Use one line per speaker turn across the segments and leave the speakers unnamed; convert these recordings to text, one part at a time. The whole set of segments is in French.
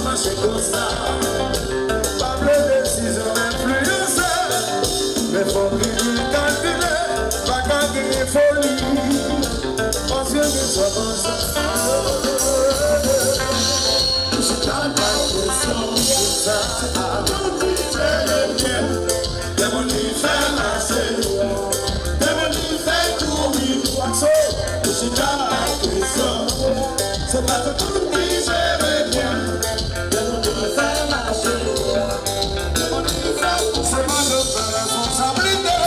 marcher comme ça. Pas de décision influencée. Mais faut qu'il calcule, pas gagner folie. Parce que je sois comme ça. Je t'en pas question de ça. They want me faire marcher. They want me faire courir. So, je t'en pas question. C'est pas tout le monde qui j'aime bien. They want me faire marcher. They want me faire courir. C'est ma nouvelle responsabilité.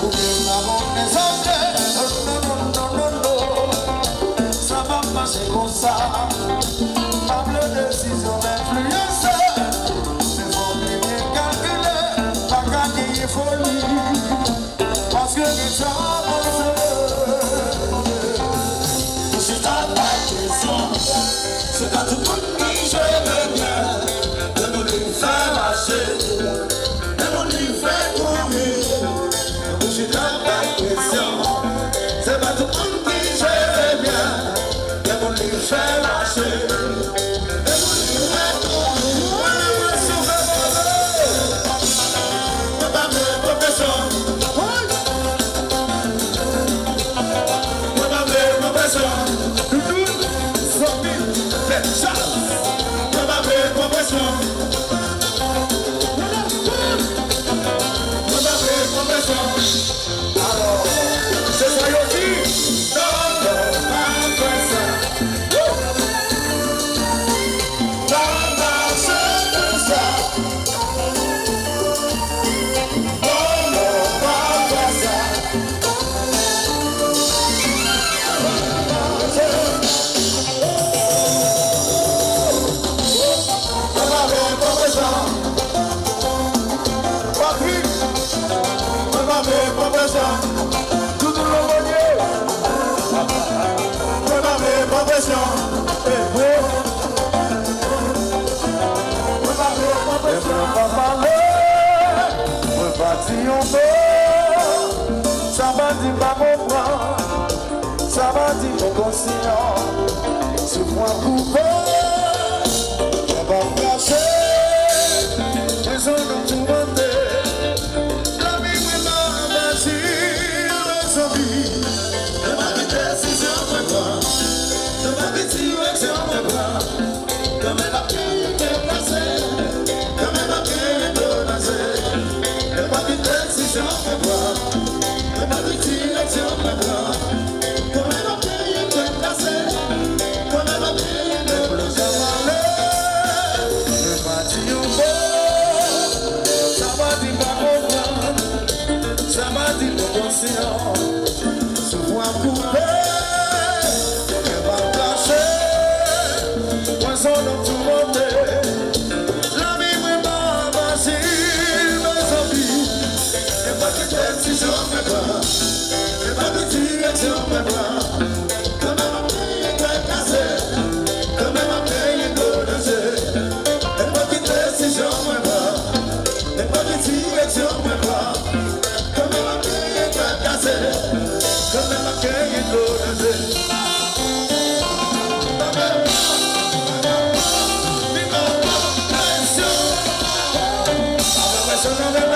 Pour que maman les hommes. Non. Ça va marcher comme ça. Pas de décision influencée. Parce que les gens c'est pas la question. C'est pas tout le monde qui j'aime bien. De me lui faire marcher, de me lui faire courir. C'est pas la question. C'est pas tout le monde qui j'aime bien. De me lui faire marcher. Alors, c'est ça aussi. Tout le monde ça va dire pas mon bras, ça va dire mon conscient. Ce point coupé, je vais me cacher, les hommes ont tout demandé. La vie m'a facile, les amis. De ma vitesse, c'est un peu quoi. De ma vitesse, c'est un peu quoi. Comme elle a pu te placer, comme elle a pu te placer. De ma vitesse, c'est un peu quoi. De ma vitesse, c'est un peu quoi. Comme elle a pu te placer, comme elle a pu te placer. Je vais dire un mot, ça va dire pas comprendre, ça va dire mon conscient. Ce point coupé. Poison dans tout le monde. La vie vraiment facile, mes amis. Et pas de décision, mais pas. Et pas de direction, mais pas. Quand même à payer de casser. Quand même à payer de danser. Et pas de décision, mais pas. Et pas de direction, mais pas. Quand même à payer de casser. Quand même à payer de danser. No, no, no.